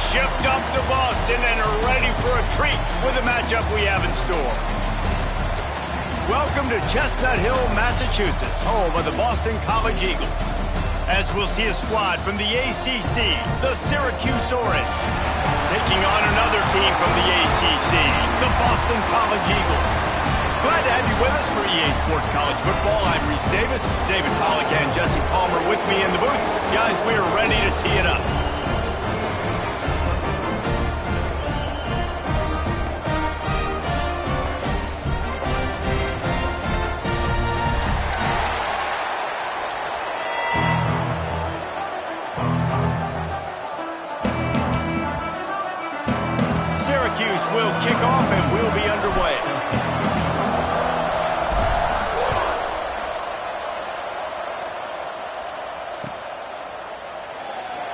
shipped up to Boston and are ready for a treat with the matchup we have in store. Welcome to Chestnut Hill, Massachusetts, home of the Boston College Eagles. As we'll see a squad from the ACC, the Syracuse Orange, taking on another team from the ACC, the Boston College Eagles. Glad to have you with us for EA Sports College Football. I'm Reese Davis, David Pollack and Jesse Palmer with me in the booth. Guys, we are ready to tee it up. Syracuse will kick off and we'll be underway.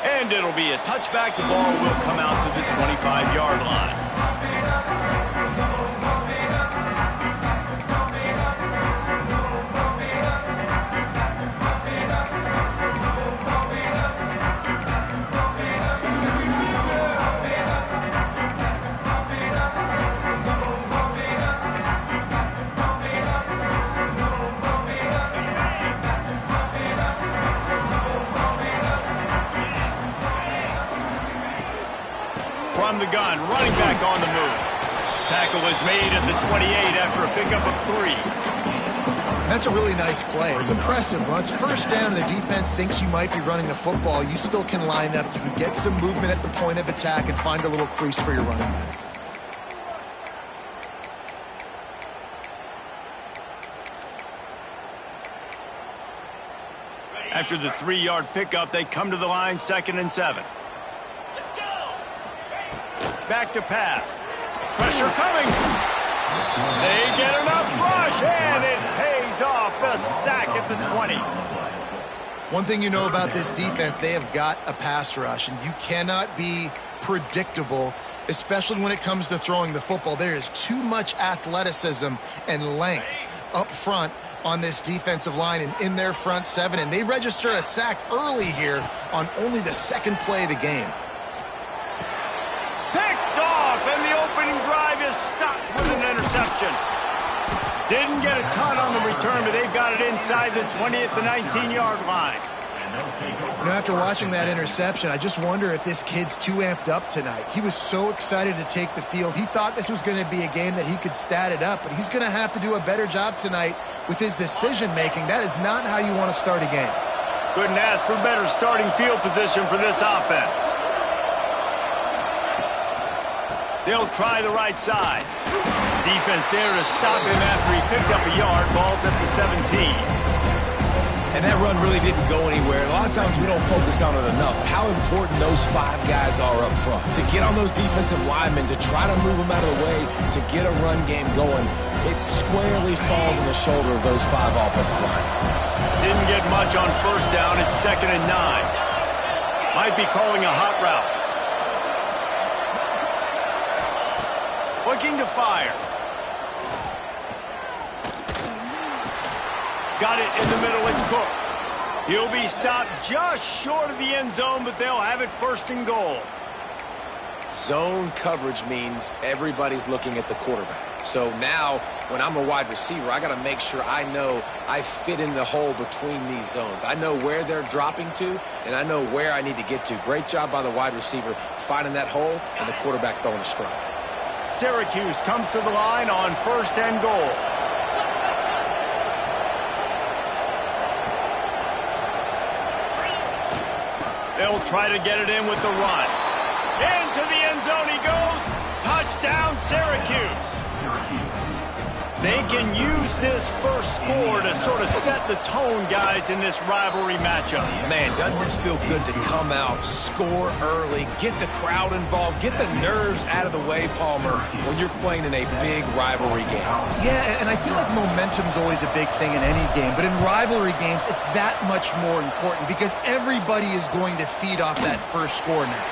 And it'll be a touchback. The ball will come out to the 25-yard line. From the gun, running back on the move. Tackle is made at the 28 after a pickup of 3. That's a really nice play. It's impressive. When it's first down and the defense thinks you might be running the football, you still can line up. You can get some movement at the point of attack and find a little crease for your running back. After the 3-yard pickup, they come to the line, 2nd and 7. Back to pass. Pressure coming. They get enough rush, and it pays off. The sack at the 20. One thing you know about this defense, they have got a pass rush, and you cannot be predictable, especially when it comes to throwing the football. There is too much athleticism and length up front on this defensive line and in their front 7, and they register a sack early here on only the 2nd play of the game. And the opening drive is stopped with an interception. Didn't get a ton on the return, but they've got it inside the 20 at the 19-yard line. You know, after watching that interception, I just wonder if this kid's too amped up tonight. He was so excited to take the field. He thought this was going to be a game that he could stat it up, but he's going to have to do a better job tonight with his decision-making. That is not how you want to start a game. Couldn't ask for better starting field position for this offense. They'll try the right side. Defense there to stop him after he picked up a yard. Ball's at the 17. And that run really didn't go anywhere. A lot of times we don't focus on it enough. How important those 5 guys are up front. To get on those defensive linemen, to try to move them out of the way, to get a run game going, it squarely falls on the shoulder of those 5 offensive linemen. Didn't get much on first down. It's 2nd and 9. Might be calling a hot route. Looking to fire. Got it in the middle. It's Cook. He'll be stopped just short of the end zone, but they'll have it 1st and goal. Zone coverage means everybody's looking at the quarterback. So now, when I'm a wide receiver, I got to make sure I know I fit in the hole between these zones. I know where they're dropping to, and I know where I need to get to. Great job by the wide receiver finding that hole, and the quarterback throwing a strike. Syracuse comes to the line on 1st and goal. They'll try to get it in with the run. Into the end zone he goes. Touchdown, Syracuse. They can use this first score to sort of set the tone, guys, in this rivalry matchup. Man, doesn't this feel good to come out, score early, get the crowd involved, get the nerves out of the way, Palmer, when you're playing in a big rivalry game? Yeah, and I feel like momentum's always a big thing in any game, but in rivalry games, it's that much more important because everybody is going to feed off that first score now.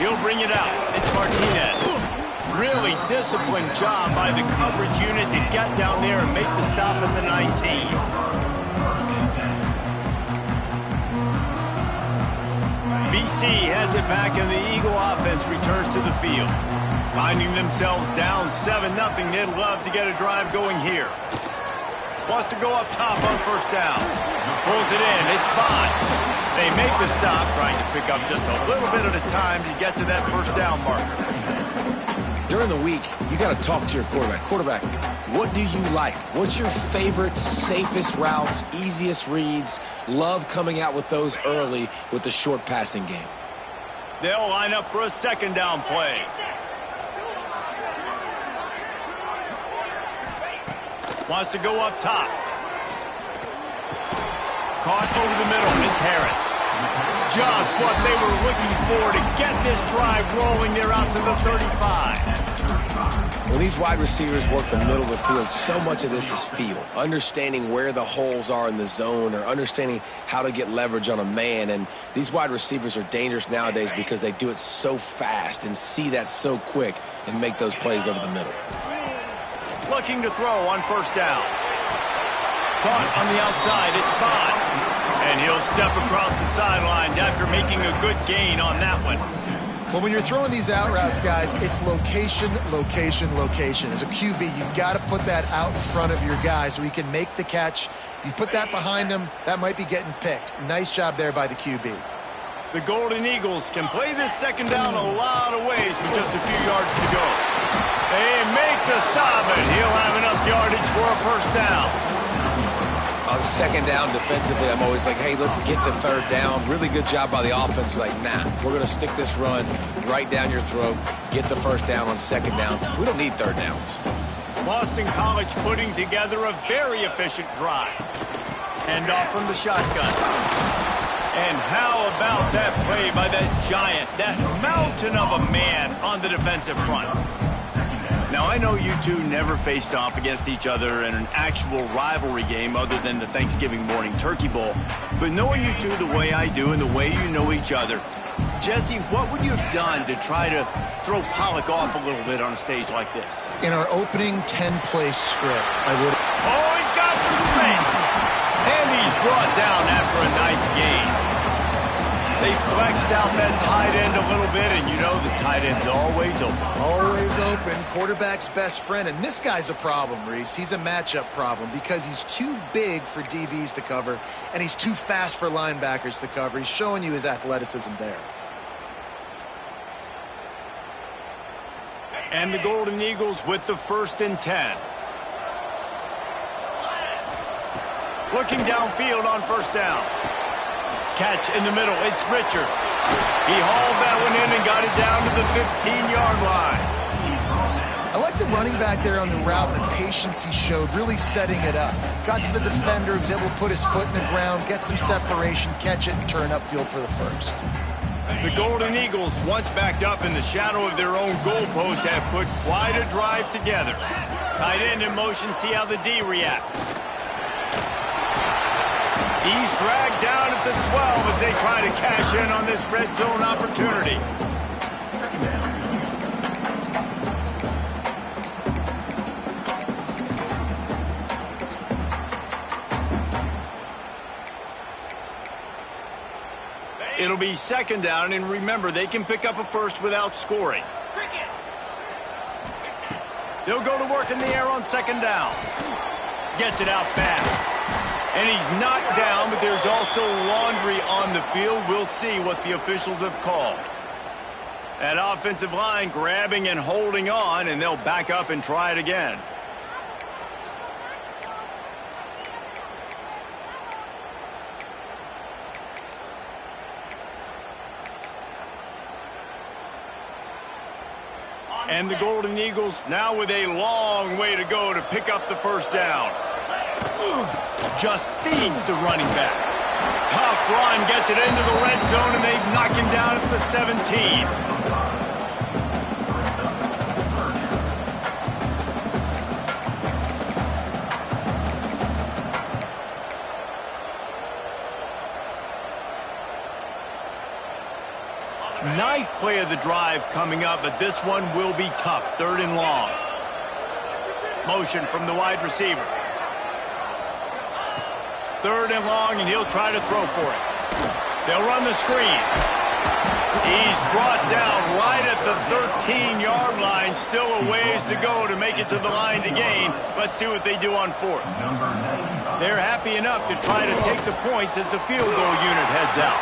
He'll bring it out. It's Martinez. Really disciplined job by the coverage unit to get down there and make the stop at the 19. BC has it back, and the Eagle offense returns to the field. Finding themselves down 7-0, they'd love to get a drive going here. Wants to go up top on first down. Pulls it in. It's Bond. They make the stop, trying to pick up just a little bit at a time to get to that first down marker. During the week, you got to talk to your quarterback. Quarterback, what do you like? What's your favorite, safest routes, easiest reads? Love coming out with those early with the short passing game. They'll line up for a second down play. Wants to go up top. Caught over the middle. It's Harris. Just what they were looking for to get this drive rolling. They're out to the 35. When these wide receivers work the middle of the field, so much of this is feel. Understanding where the holes are in the zone or understanding how to get leverage on a man. And these wide receivers are dangerous nowadays because they do it so fast and see that so quick and make those plays over the middle. Looking to throw on first down. Caught on the outside. It's Bond. And he'll step across the sidelines after making a good gain on that one. Well, when you're throwing these out routes, guys, it's location, location, location. As a QB, you've got to put that out in front of your guy so he can make the catch. You put that behind him, that might be getting picked. Nice job there by the QB. The Golden Eagles can play this second down a lot of ways with just a few yards to go. They make the stop, and he'll have enough yardage for a first down. On second down defensively, I'm always like, hey, let's get to third down. Really good job by the offense. It's like, nah, we're going to stick this run right down your throat, get the first down on second down. We don't need third downs. Boston College putting together a very efficient drive. Hand off from the shotgun. And how about that play by that giant, that mountain of a man on the defensive front? Now, I know you two never faced off against each other in an actual rivalry game other than the Thanksgiving morning Turkey Bowl. But knowing you two the way I do and the way you know each other, Jesse, what would you have done to try to throw Pollock off a little bit on a stage like this? In our opening 10-play script, I would... Oh, he's got some space! And he's brought down after a nice gain. They flexed out that tight end a little bit, and you know the tight end's always open. Always open. Quarterback's best friend. And this guy's a problem, Reese. He's a matchup problem because he's too big for DBs to cover, and he's too fast for linebackers to cover. He's showing you his athleticism there. And the Golden Eagles with the 1st and 10. Looking downfield on first down. Catch in the middle. It's Richard. He hauled that one in and got it down to the 15-yard line. I like the running back there on the route and the patience he showed, really setting it up. Got to the defender, was able to put his foot in the ground, get some separation, catch it, and turn upfield for the first. The Golden Eagles, once backed up in the shadow of their own goalpost, have put quite a drive together. Tight end in motion, see how the D reacts. He's dragged down at the 12 as they try to cash in on this red zone opportunity. It'll be second down, and remember, they can pick up a first without scoring. They'll go to work in the air on second down. Gets it out fast. And he's knocked down, but there's also laundry on the field. We'll see what the officials have called. That offensive line grabbing and holding on, and they'll back up and try it again. And the Golden Eagles now with a long way to go to pick up the first down. Just feeds the running back. Tough run, gets it into the red zone, and they knock him down at the 17. Ninth play of the drive coming up, but this one will be tough. 3rd and long. Motion from the wide receiver. 3rd and long, and he'll try to throw for it. They'll run the screen. He's brought down right at the 13-yard line. Still a ways to go to make it to the line to gain. Let's see what they do on fourth. They're happy enough to try to take the points as the field goal unit heads out.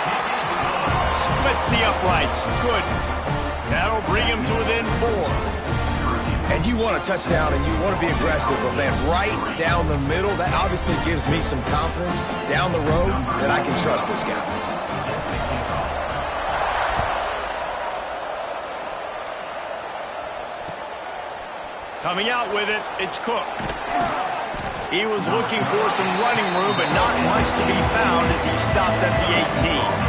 Splits the uprights. Good. That'll bring him to within 4. And you want a touchdown and you want to be aggressive, but man, right down the middle, that obviously gives me some confidence down the road that I can trust this guy. Coming out with it, it's Cook. He was looking for some running room, but not much to be found as he stopped at the 18.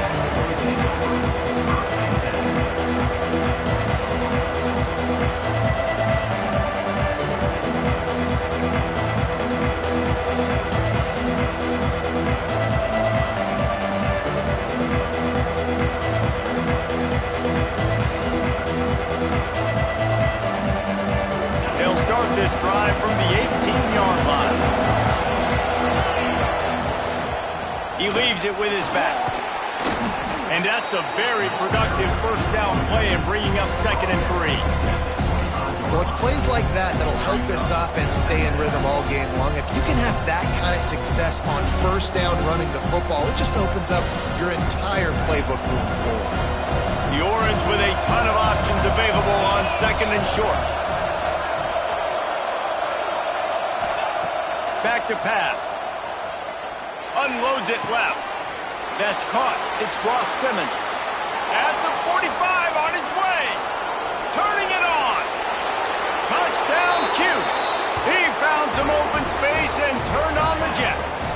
This drive from the 18-yard line. He leaves it with his back. And that's a very productive first down play in bringing up 2nd and 3. Well, it's plays like that that'll help this offense stay in rhythm all game long. If you can have that kind of success on first down running the football, it just opens up your entire playbook moving forward. The Orange with a ton of options available on 2nd and short. Back to pass. Unloads it left. That's caught. It's Ross Simmons. At the 45 on his way. Turning it on. Touchdown, Cuse. He found some open space and turned on the Jets.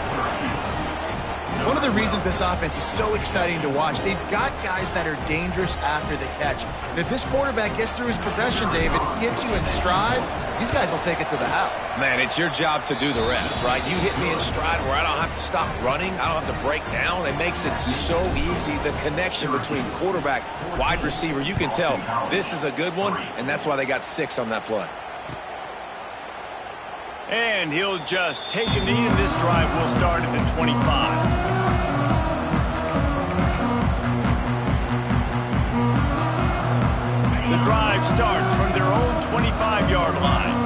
One of the reasons this offense is so exciting to watch, they've got guys that are dangerous after the catch. And if this quarterback gets through his progression, David, gets you in stride, these guys will take it to the house. Man, it's your job to do the rest, right? You hit me in stride where I don't have to stop running. I don't have to break down. It makes it so easy. The connection between quarterback, wide receiver, you can tell this is a good one, and that's why they got 6 on that play. And he'll just take a knee, and this drive will start at the 25. The drive starts from their own 25-yard line.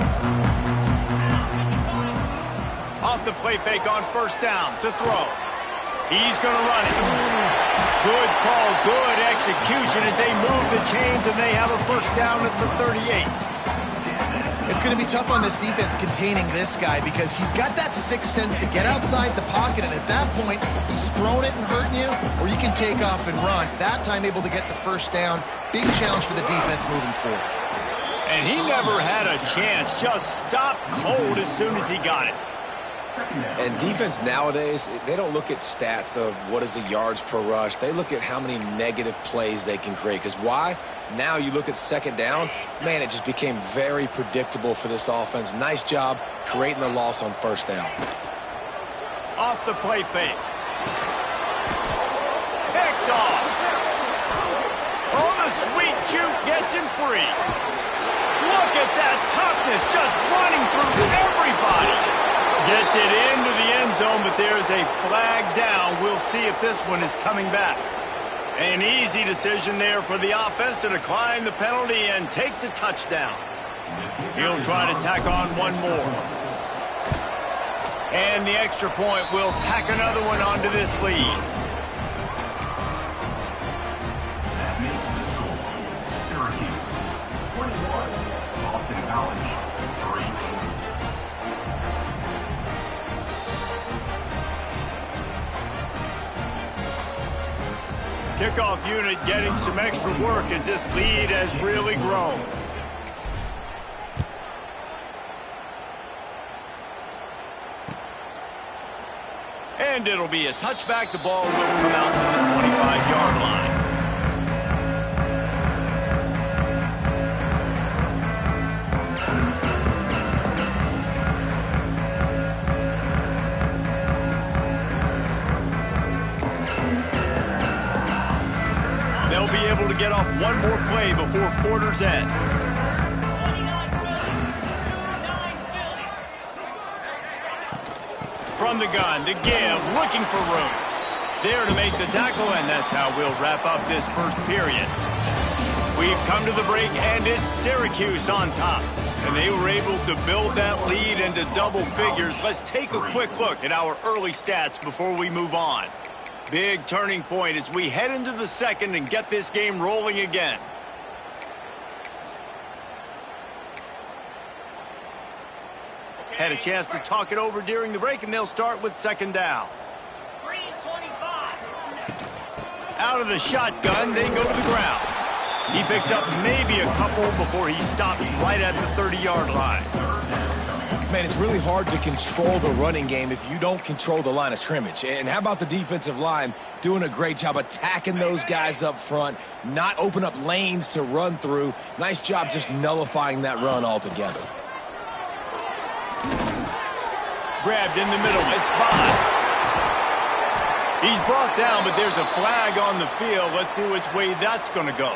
Off the play fake on first down to throw. He's going to run it. Good call, good execution as they move the chains, and they have a first down at the 38. It's going to be tough on this defense containing this guy because he's got that sixth sense to get outside the pocket, and at that point, he's throwing it and hurting you, or you can take off and run. That time able to get the first down. Big challenge for the defense moving forward. And he never had a chance. Just stopped cold as soon as he got it. And defense nowadays, they don't look at stats of what is the yards per rush. They look at how many negative plays they can create. Because why? Now you look at second down, man, it just became very predictable for this offense. Nice job creating the loss on first down. Off the play fake. Picked off. Oh, the sweet juke gets him free. Look at that toughness, just running through everybody. Gets it into the end zone, but there's a flag down. We'll see if this one is coming back. An easy decision there for the offense to decline the penalty and take the touchdown. He'll try to tack on one more. And the extra point will tack another one onto this lead. That makes the score Syracuse 21, Boston College 3. Kickoff unit getting some extra work as this lead has really grown. And it'll be a touchback. The ball will come out to the 25-yard line. They'll be able to get off one more play before quarter's end. From the gun, to give, looking for room. there to make the tackle, and that's how we'll wrap up this first period. We've come to the break, and it's Syracuse on top. And they were able to build that lead into double figures. Let's take a quick look at our early stats before we move on. Big turning point as we head into the second and get this game rolling again. Had a chance to talk it over during the break, and they'll start with second down. 3:25. Out of the shotgun, they go to the ground. He picks up maybe a couple before he stopped right at the 30-yard line. Man, it's really hard to control the running game if you don't control the line of scrimmage. And how about the defensive line doing a great job attacking those guys up front, not open up lanes to run through. Nice job just nullifying that run altogether. Grabbed in the middle. It's Bond. He's brought down, but there's a flag on the field. Let's see which way that's going to go.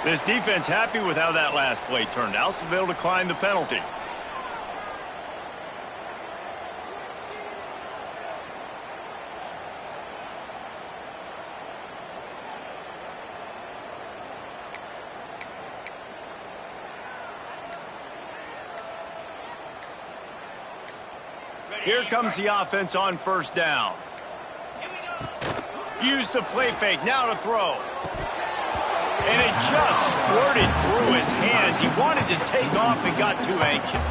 This defense happy with how that last play turned out, so they'll decline the penalty. Here comes the offense on first down. Use the play fake, now to throw. And it just squirted through his hands. He wanted to take off and got too anxious.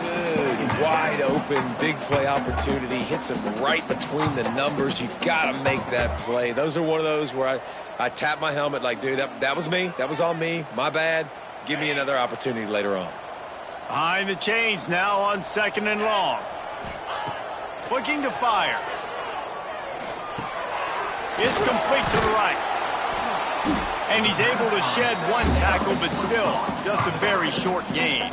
Good, wide open, big play opportunity. Hits him right between the numbers. You've got to make that play. Those are one of those where I tap my helmet like, dude, that was me. That was on me. My bad. Give me another opportunity later on. Behind the chains now on second and long. Looking to fire. It's complete to the right. And he's able to shed one tackle, but still just a very short gain.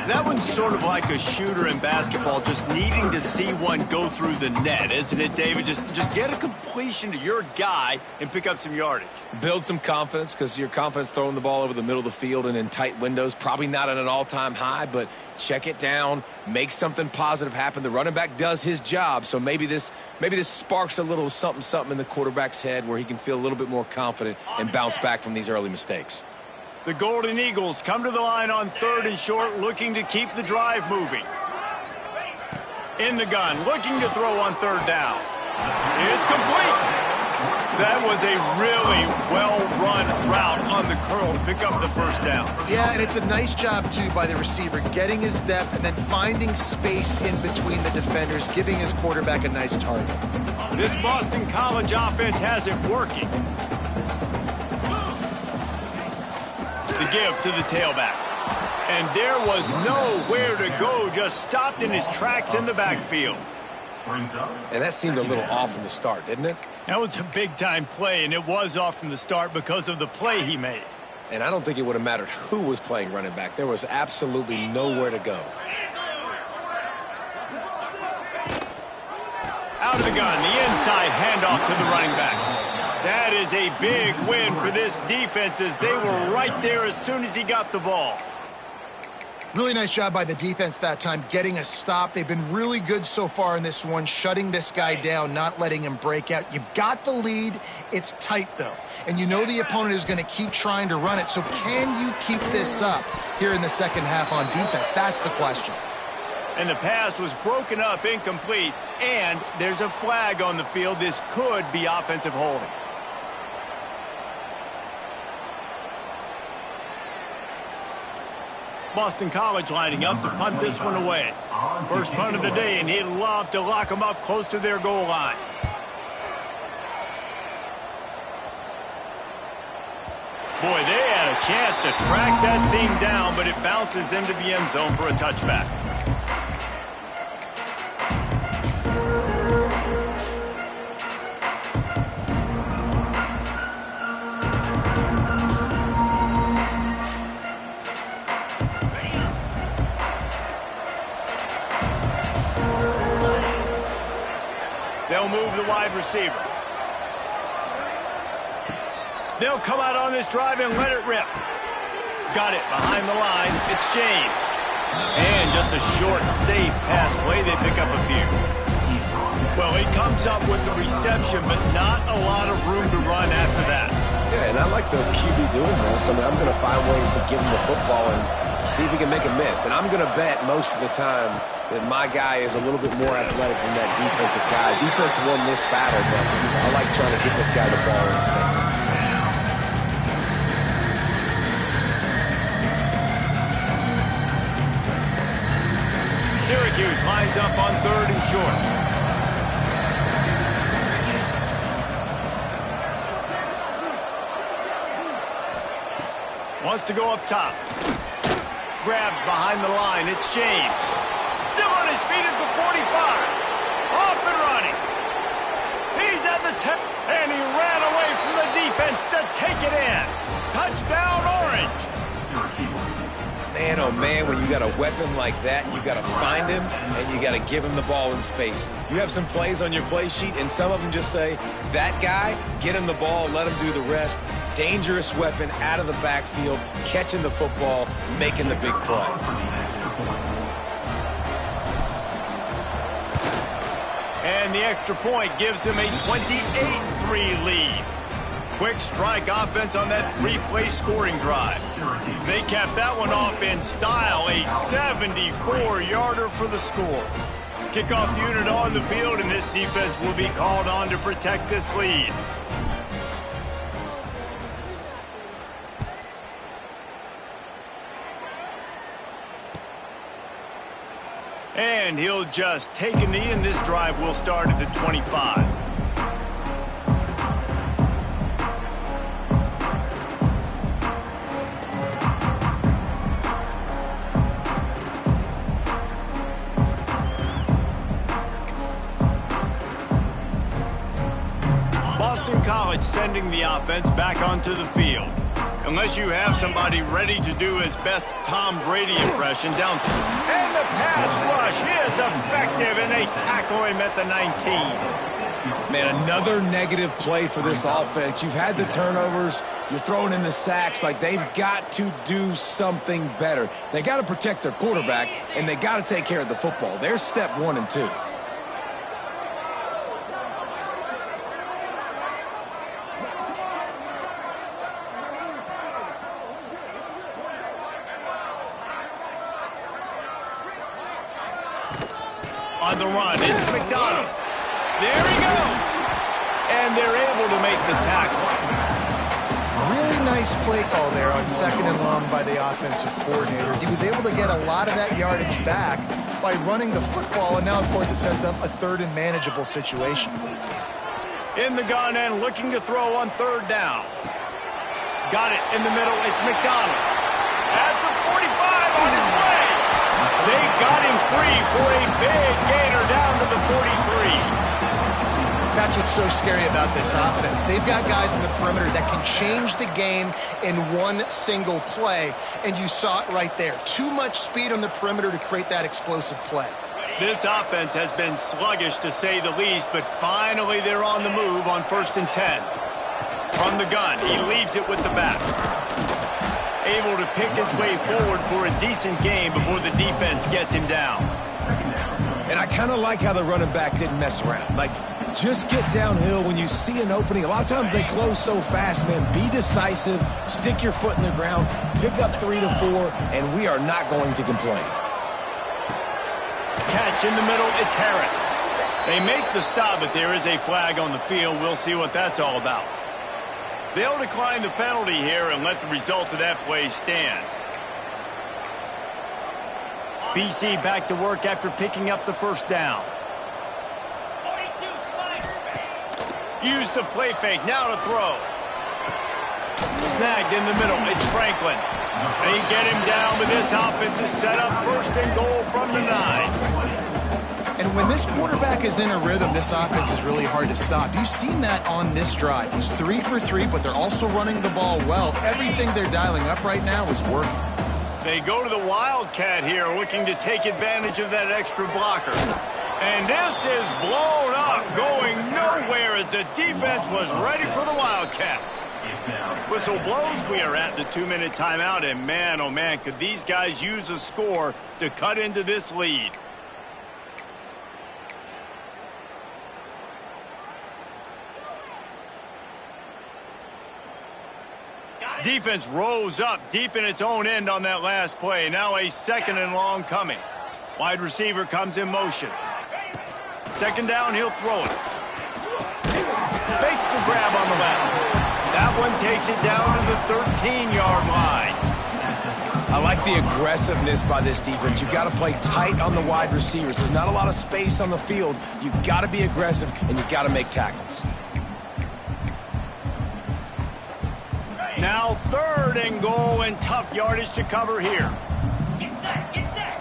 That one's sort of like a shooter in basketball, just needing to see one go through the net, isn't it, David? Just get a completion to your guy and pick up some yardage. Build some confidence, because your confidence throwing the ball over the middle of the field and in tight windows, probably not at an all-time high, but check it down, make something positive happen. The running back does his job, so maybe this sparks a little something in the quarterback's head where he can feel a little bit more confident and bounce back from these early mistakes. The Golden Eagles come to the line on third and short, looking to keep the drive moving. In the gun, looking to throw on third down. It's complete. That was a really well-run route on the curl to pick up the first down. Yeah, and it's a nice job, too, by the receiver, getting his depth and then finding space in between the defenders, giving his quarterback a nice target. This Boston College offense has it working. The give to the tailback. And there was nowhere to go, just stopped in his tracks in the backfield. And that seemed a little off from the start, didn't it? That was a big-time play, and it was off from the start because of the play he made. And I don't think it would have mattered who was playing running back. There was absolutely nowhere to go. Out of the gun, the inside handoff to the running back. That is a big win for this defense, as they were right there as soon as he got the ball. Really nice job by the defense that time, getting a stop. They've been really good so far in this one, shutting this guy down, not letting him break out. You've got the lead. It's tight, though. And you know the opponent is going to keep trying to run it. So can you keep this up here in the second half on defense? That's the question. And the pass was broken up, incomplete, and there's a flag on the field. This could be offensive holding. Boston College lining up to punt this one away. First punt of the day, and he'd love to lock them up close to their goal line. Boy, they had a chance to track that thing down, but it bounces into the end zone for a touchback. They'll move the wide receiver. They'll come out on this drive and let it rip. Got it behind the line. It's James. And just a short, safe pass play. They pick up a few. Well, he comes up with the reception, but not a lot of room to run after that. Yeah, and I like the QB doing this. I mean, I'm going to find ways to give him the football and see if he can make a miss. And I'm going to bet most of the time that my guy is a little bit more athletic than that defensive guy. Defense won this battle, but I like trying to get this guy the ball in space. Syracuse lines up on 3rd and short. Wants to go up top. Grabbed behind the line. It's James. Still on his feet at the 45. Off and running. He's at the 10. And he ran away from the defense to take it in. Touchdown, Orange. Man, oh man, when you got a weapon like that, you got to find him and you got to give him the ball in space. You have some plays on your play sheet, and some of them just say, that guy, get him the ball, let him do the rest. Dangerous weapon out of the backfield, catching the football, making the big play. And the extra point gives him a 28-3 lead. Quick strike offense on that 3-play scoring drive. They capped that one off in style, a 74-yarder for the score. Kickoff unit on the field, and this defense will be called on to protect this lead. And he'll just take a knee, and this drive will start at the 25. College sending the offense back onto the field. Unless you have somebody ready to do his best Tom Brady impression down. And the pass rush is effective, and they tackle him at the 19. Man, another negative play for this offense. You've had the turnovers. You're throwing in the sacks. Like, they've got to do something better. They got to protect their quarterback, and they got to take care of the football. There's step 1 and 2. On the run, it's McDonald. There he goes. And they're able to make the tackle. Really nice play call there on 2nd and long by the offensive coordinator. He was able to get a lot of that yardage back by running the football, and now, of course, it sets up a 3rd and manageable situation. In the gun and looking to throw on 3rd down. Got it in the middle. It's McDonald. At the 45 on his way. They got him free for a big gainer down to the 43. That's what's so scary about this offense. They've got guys in the perimeter that can change the game in one single play, and you saw it right there. Too much speed on the perimeter to create that explosive play. This offense has been sluggish, to say the least, but finally they're on the move on 1st and 10. From the gun, he leaves it with the back. Able to pick his way forward for a decent game before the defense gets him down. And I kind of like how the running back didn't mess around. Like, just get downhill when you see an opening. A lot of times they close so fast, man. Be decisive, stick your foot in the ground, pick up 3 to 4, and we are not going to complain. Catch in the middle, it's Harris. They make the stop, but there is a flag on the field. We'll see what that's all about. They'll decline the penalty here and let the result of that play stand. BC back to work after picking up the 1st down. 42 spike. Use the play fake, now to throw. Snagged in the middle, it's Franklin. They get him down, but this offense is set up 1st and goal from the 9. And when this quarterback is in a rhythm, this offense is really hard to stop. You've seen that on this drive. He's 3 for 3, but they're also running the ball well. Everything they're dialing up right now is working. They go to the Wildcat here, looking to take advantage of that extra blocker. And this is blown up, going nowhere as the defense was ready for the Wildcat. Whistle blows, we are at the 2-minute timeout, and man, oh man, could these guys use a score to cut into this lead. Defense rose up deep in its own end on that last play. Now a 2nd and long coming. Wide receiver comes in motion. 2nd down, he'll throw it. Fakes the grab on the left. That one takes it down to the 13-yard line. I like the aggressiveness by this defense. You've got to play tight on the wide receivers. There's not a lot of space on the field. You've got to be aggressive, and you've got to make tackles. Now 3rd and goal, and tough yardage to cover here. Get set, get set.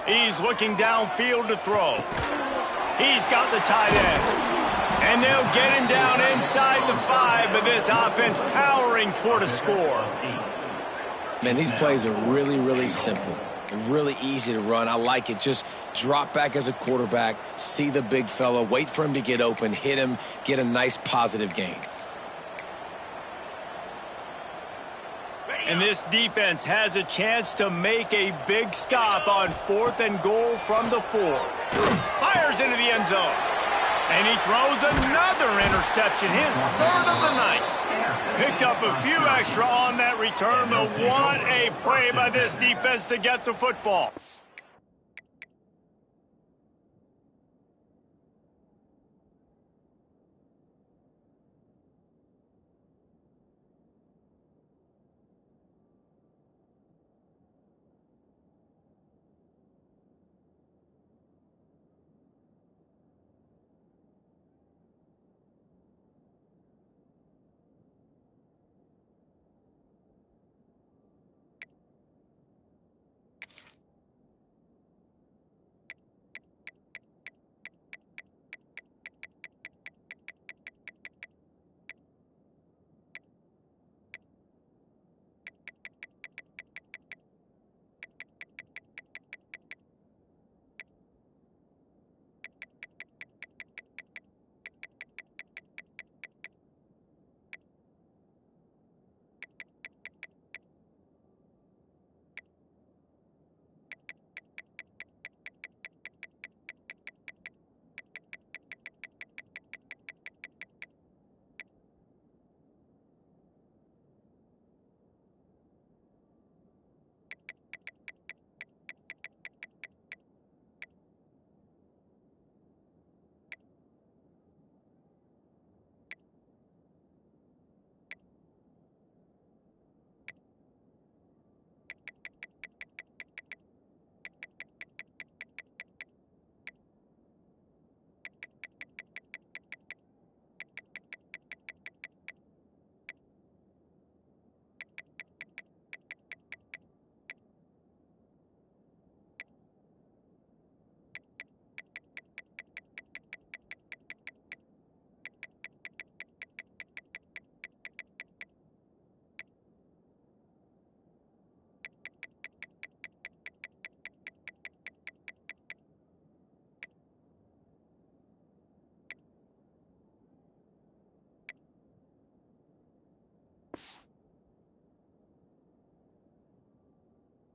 He's looking downfield to throw. He's got the tight end. And they'll get him down inside the 5, but this offense powering toward a score. Man, these plays are really, really simple. They're really easy to run. I like it. Just drop back as a quarterback, see the big fella, wait for him to get open, hit him, get a nice positive gain. And this defense has a chance to make a big stop on 4th and goal from the 4. Fires into the end zone. And he throws another interception, his 3rd of the night. Picked up a few extra on that return, but what a play by this defense to get the football.